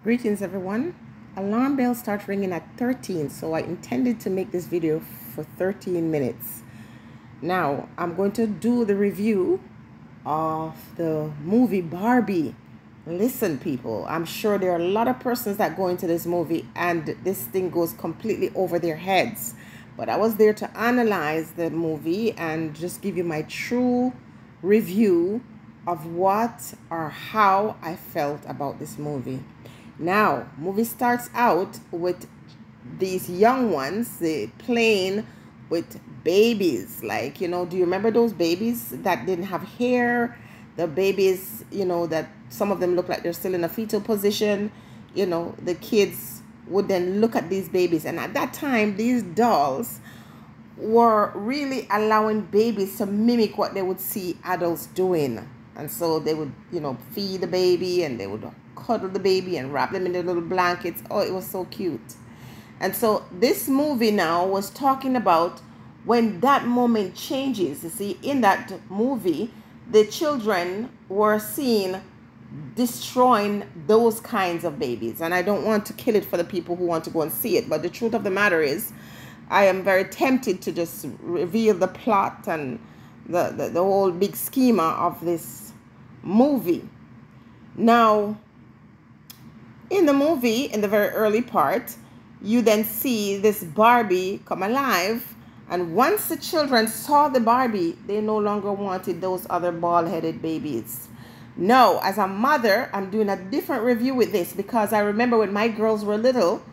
Greetings everyone. Alarm bell starts ringing at 13, so I intended to make this video for 13 minutes. Now I'm going to do the review of the movie Barbie. Listen people, I'm sure there are a lot of persons that go into this movie and this thing goes completely over their heads. But I was there to analyze the movie and just give you my true review of what or how I felt about this movie. Now, movie starts out with these young ones, they playing with babies. Like, do you remember those babies that didn't have hair? The babies, that some of them look like they're still in a fetal position. The kids would then look at these babies. And at that time, these dolls were really allowing babies to mimic what they would see adults doing. And so they would, feed the baby and they would cuddle the baby and wrap them in their little blankets. Oh, it was so cute. And so this movie now was talking about when that moment changes. You see, in that movie, the children were seen destroying those kinds of babies. And I don't want to kill it for the people who want to go and see it. But the truth of the matter is, I am very tempted to just reveal the plot and the whole big schema of this movie. Now, in the movie, in the very early part, you then see this Barbie come alive. And once the children saw the Barbie, they no longer wanted those other bald-headed babies. No, as a mother, I'm doing a different review with this because I remember when my girls were little,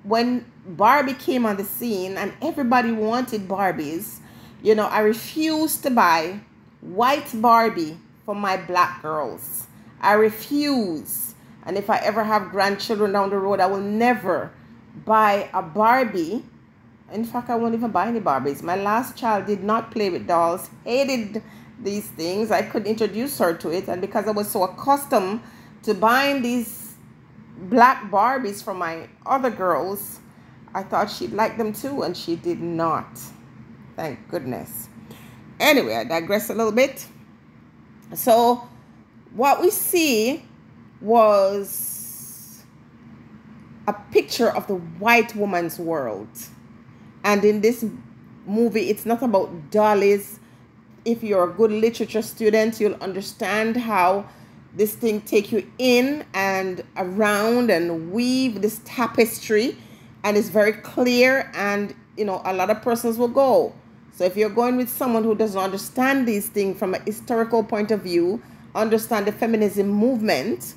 when Barbie came on the scene and everybody wanted Barbies, I refused to buy white Barbie for my black girls. I refuse. And if I ever have grandchildren down the road, I will never buy a Barbie. In fact, I won't even buy any Barbies. My last child did not play with dolls, hated these things. I couldn't introduce her to it. And because I was so accustomed to buying these black Barbies for my other girls, I thought she'd like them too, and she did not. Thank goodness. Anyway, I digress a little bit. So what we see was a picture of the white woman's world. And in this movie, it's not about dollies. If you're a good literature student, you'll understand how this thing take you in and around and weave this tapestry. And it's very clear, and a lot of persons will go. So if you're going with someone who doesn't understand these things from a historical point of view, understand the feminism movement,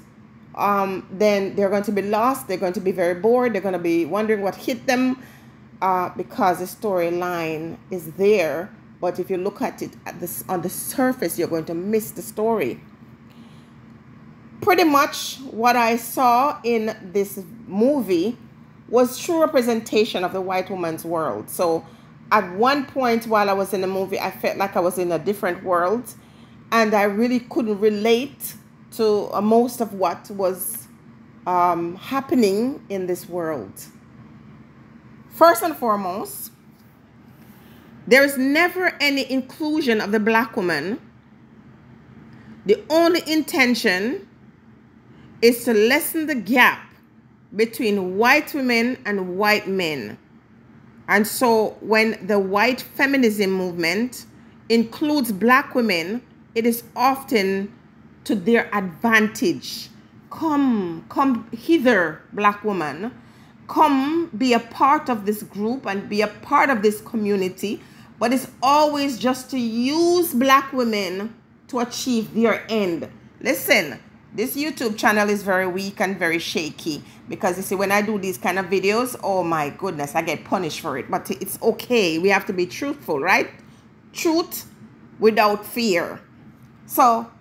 then they're going to be lost. They're going to be very bored. They're going to be wondering what hit them because the storyline is there. But if you look at it on the surface, you're going to miss the story. Pretty much what I saw in this movie was true representation of the white woman's world. So at one point while I was in the movie, I felt like I was in a different world, and I really couldn't relate to most of what was happening in this world. First and foremost, there is never any inclusion of the black woman. The only intention is to lessen the gap between white women and white men. And so when the white feminism movement includes black women, it is often to their advantage. Come hither, black woman. Come be a part of this group and be a part of this community. But it's always just to use black women to achieve their end. Listen, this YouTube channel is very weak and very shaky because you see, when I do these kind of videos, oh my goodness, I get punished for it. But it's okay. We have to be truthful, right? Truth without fear. So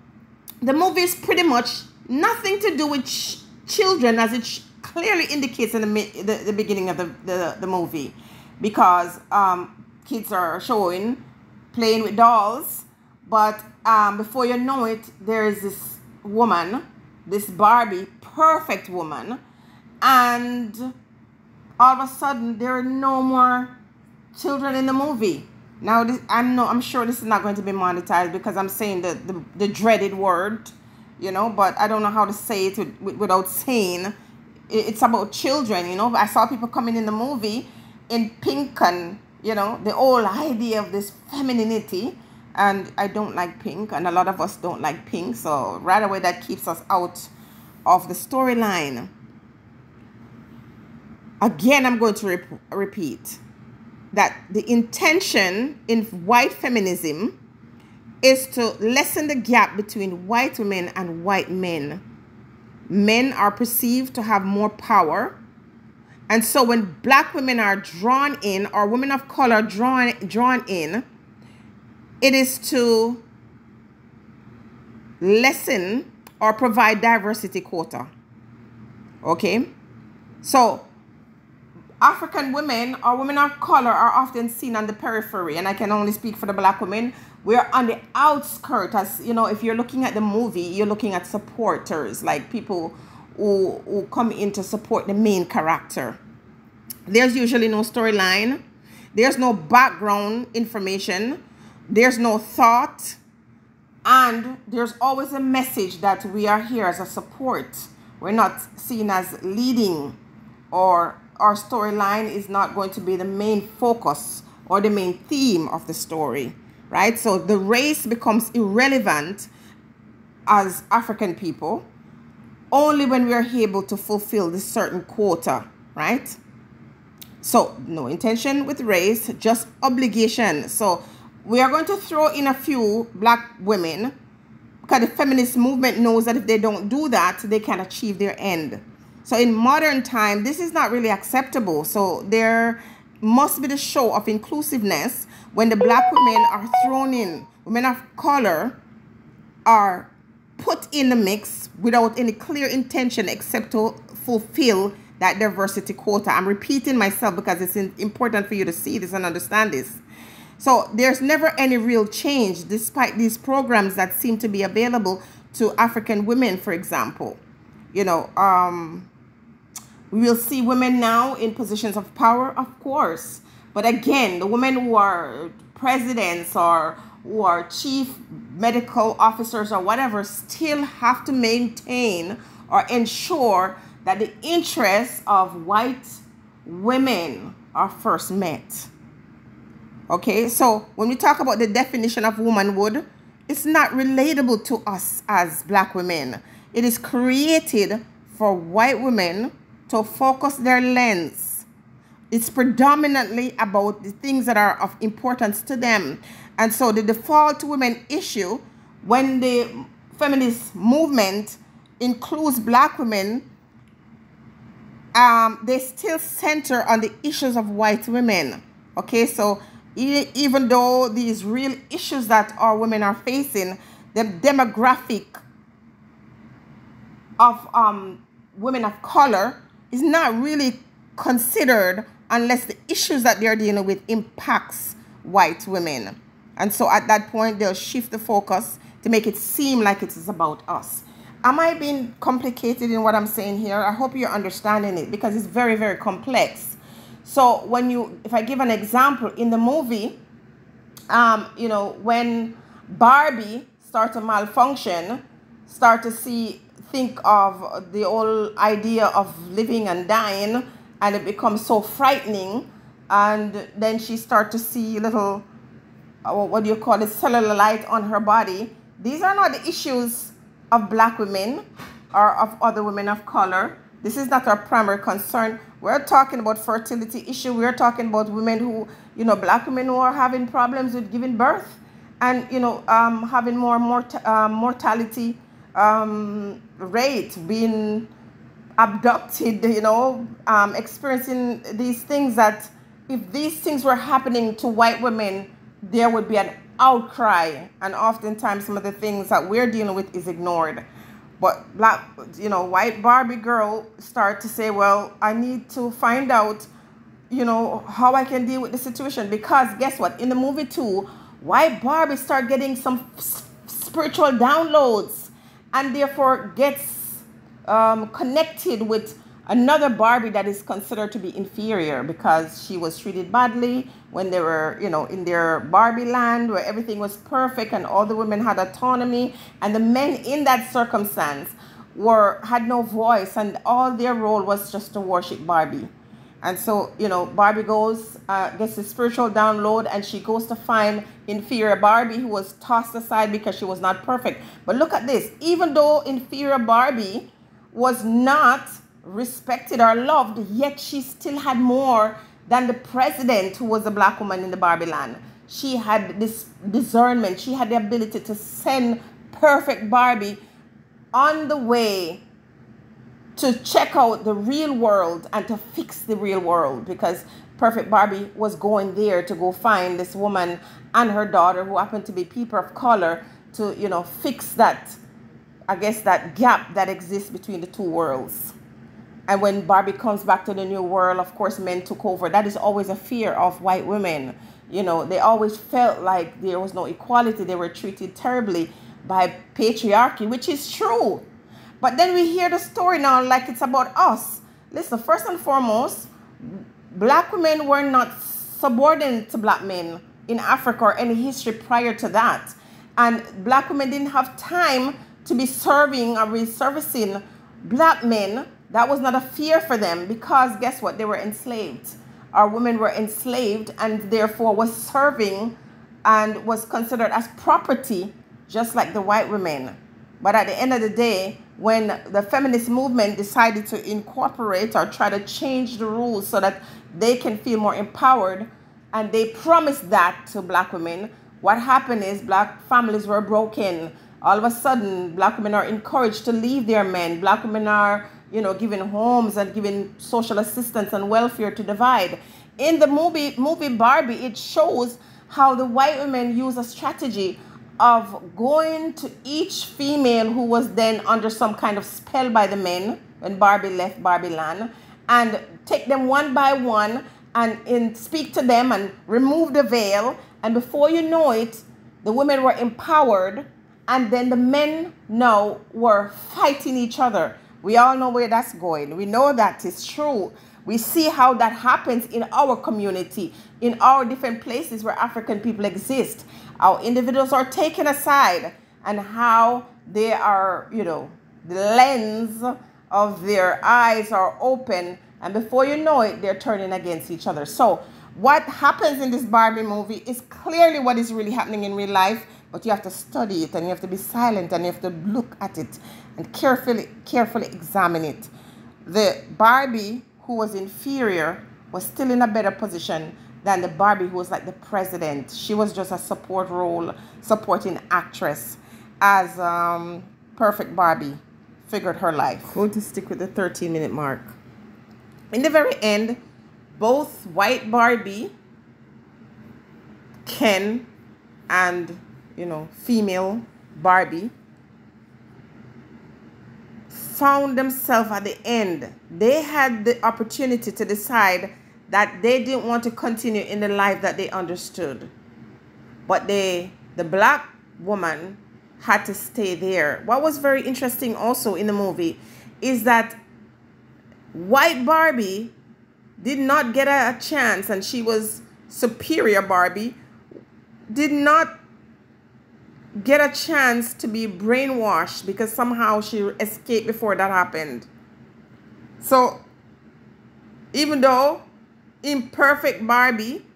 the movie is pretty much nothing to do with children, as it clearly indicates in the beginning of the movie, because kids are showing playing with dolls. But before you know it, there is this woman, this Barbie, perfect woman, and all of a sudden there are no more children in the movie. Now I'm sure this is not going to be monetized because I'm saying the dreaded word, you know, but I don't know how to say it without saying it's about children, you know. I saw people coming in the movie in pink and, you know, the whole idea of this femininity. And I don't like pink, and a lot of us don't like pink. So right away, that keeps us out of the storyline. Again, I'm going to repeat that the intention in white feminism is to lessen the gap between white women and white men. Men are perceived to have more power. And so when black women are drawn in, or women of color drawn in, it is to lessen or provide diversity quota. Okay? So African women or women of color are often seen on the periphery, and I can only speak for the black women. We're on the outskirts. As you know, if you're looking at the movie, you're looking at supporters, like people who come in to support the main character. There's usually no storyline. There's no background information. There's no thought. And there's always a message that we are here as a support. We're not seen as leading, or our storyline is not going to be the main focus or the main theme of the story, right? So the race becomes irrelevant as African people only when we are able to fulfill this certain quota, right? So no intention with race, just obligation. So we are going to throw in a few black women because the feminist movement knows that if they don't do that, they can achieve their end. So in modern time, this is not really acceptable. So there must be the show of inclusiveness when the black women are thrown in. Women of color are put in the mix without any clear intention except to fulfill that diversity quota. I'm repeating myself because it's important for you to see this and understand this. So there's never any real change despite these programs that seem to be available to African women, for example. You know, we will see women now in positions of power, of course. But again, the women who are presidents or who are chief medical officers or whatever still have to maintain or ensure that the interests of white women are first met. Okay, so when we talk about the definition of womanhood, it's not relatable to us as black women. It is created for white women to focus their lens. It's predominantly about the things that are of importance to them. And so the default women issue, when the feminist movement includes black women, they still center on the issues of white women. Okay, so even though these real issues that our women are facing, the demographic of women of color is not really considered unless the issues that they're dealing with impacts white women. And so at that point, they'll shift the focus to make it seem like it is about us. Am I being complicated in what I'm saying here? I hope you're understanding it because it's very, very complex. So if I give an example in the movie, you know, when Barbie starts to malfunction, think of the whole idea of living and dying, and it becomes so frightening. And then she starts to see little, what do you call it, cellulite on her body. These are not the issues of black women or of other women of color. This is not our primary concern. We're talking about fertility issue. We're talking about women who, you know, black women who are having problems with giving birth and, you know, having more mortality rate, being abducted, you know, experiencing these things that if these things were happening to white women, there would be an outcry. And oftentimes some of the things that we're dealing with is ignored. But black, you know, white Barbie girl start to say, well, I need to find out, you know, how I can deal with the situation. Because guess what? In the movie too, white Barbie start getting some spiritual downloads and therefore gets connected with another Barbie that is considered to be inferior because she was treated badly when they were, in their Barbie land where everything was perfect and all the women had autonomy, and the men in that circumstance had no voice, and all their role was just to worship Barbie. And so, Barbie gets a spiritual download, and she goes to find inferior Barbie, who was tossed aside because she was not perfect. But look at this. Even though inferior Barbie was not respected or loved, yet she still had more than the president, who was a black woman in the Barbie land. She had this discernment. She had the ability to send perfect Barbie on the way to check out the real world and to fix the real world, because perfect Barbie was going there to go find this woman and her daughter, who happened to be people of color, to fix that, I guess, that gap that exists between the two worlds. And when Barbie comes back to the new world, of course, men took over. That is always a fear of white women. They always felt like there was no equality. They were treated terribly by patriarchy, which is true. But then we hear the story now like it's about us. Listen, first and foremost, black women were not subordinate to black men in Africa or any history prior to that. And black women didn't have time to be serving or reservicing black men. That was not a fear for them, because guess what? They were enslaved. Our women were enslaved and therefore was serving and was considered as property, just like the white women. But at the end of the day, when the feminist movement decided to incorporate or try to change the rules so that they can feel more empowered, and they promised that to black women, what happened is black families were broken. All of a sudden, black women are encouraged to leave their men. Black women are, given homes and given social assistance and welfare to divide. In the movie Barbie, it shows how the white women use a strategy of going to each female who was then under some kind of spell by the men when Barbie left Barbie land, and take them one by one and speak to them and remove the veil. And before you know it, the women were empowered, and then the men now were fighting each other. We all know where that's going. We know that is true. We see how that happens in our community, in our different places where African people exist. Our individuals are taken aside, and how they are, the lens of their eyes are open, and before you know it, they're turning against each other. So what happens in this Barbie movie is clearly what is really happening in real life, but you have to study it, and you have to be silent, and you have to look at it and carefully examine it. The Barbie who was inferior was still in a better position than the Barbie who was like the president. She was just a support role, supporting actress, as perfect Barbie figured her life. Going to stick with the 13-minute mark. In the very end, both white Barbie, Ken, and female Barbie found themselves at the end. They had the opportunity to decide that they didn't want to continue in the life that they understood. But the black woman had to stay there. What was very interesting also in the movie is that white Barbie did not get a chance, and she was superior Barbie, did not get a chance to be brainwashed, because somehow she escaped before that happened. So even though imperfect Barbie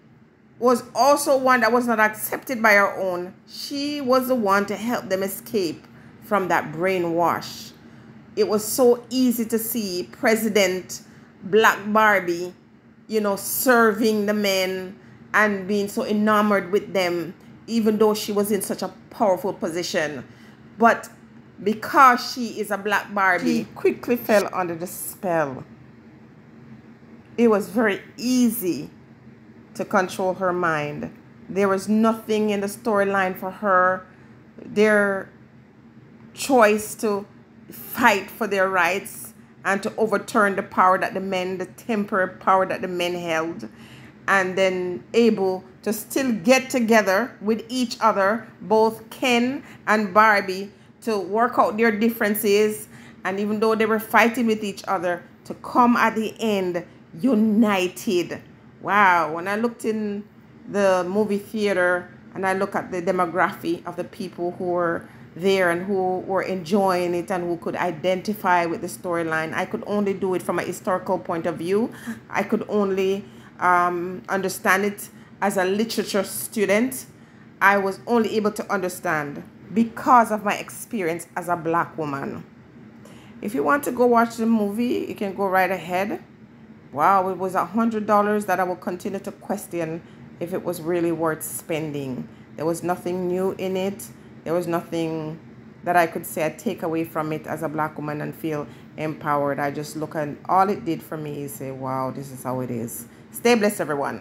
was also one that was not accepted by her own, she was the one to help them escape from that brainwash. It was so easy to see President Black Barbie, serving the men and being so enamored with them, even though she was in such a powerful position. But because she is a black Barbie, she quickly fell under the spell. It was very easy to control her mind. There was nothing in the storyline for her. Their choice to fight for their rights and to overturn the power that the temporary power that the men held, and then able to still get together with each other, both Ken and Barbie, to work out their differences And even though they were fighting with each other, to come at the end united. Wow. When I looked in the movie theater and I look at the demography of the people who were there and who were enjoying it and who could identify with the storyline, I could only do it from a historical point of view. I could only understand it as a literature student. I was only able to understand because of my experience as a black woman. If you want to go watch the movie, you can go right ahead. Wow, it was $100 that I will continue to question if it was really worth spending. There was nothing new in it. There was nothing that I could say I take away from it as a black woman and feel empowered. I just look, and all it did for me is say, wow, this is how it is. Stay blessed, everyone.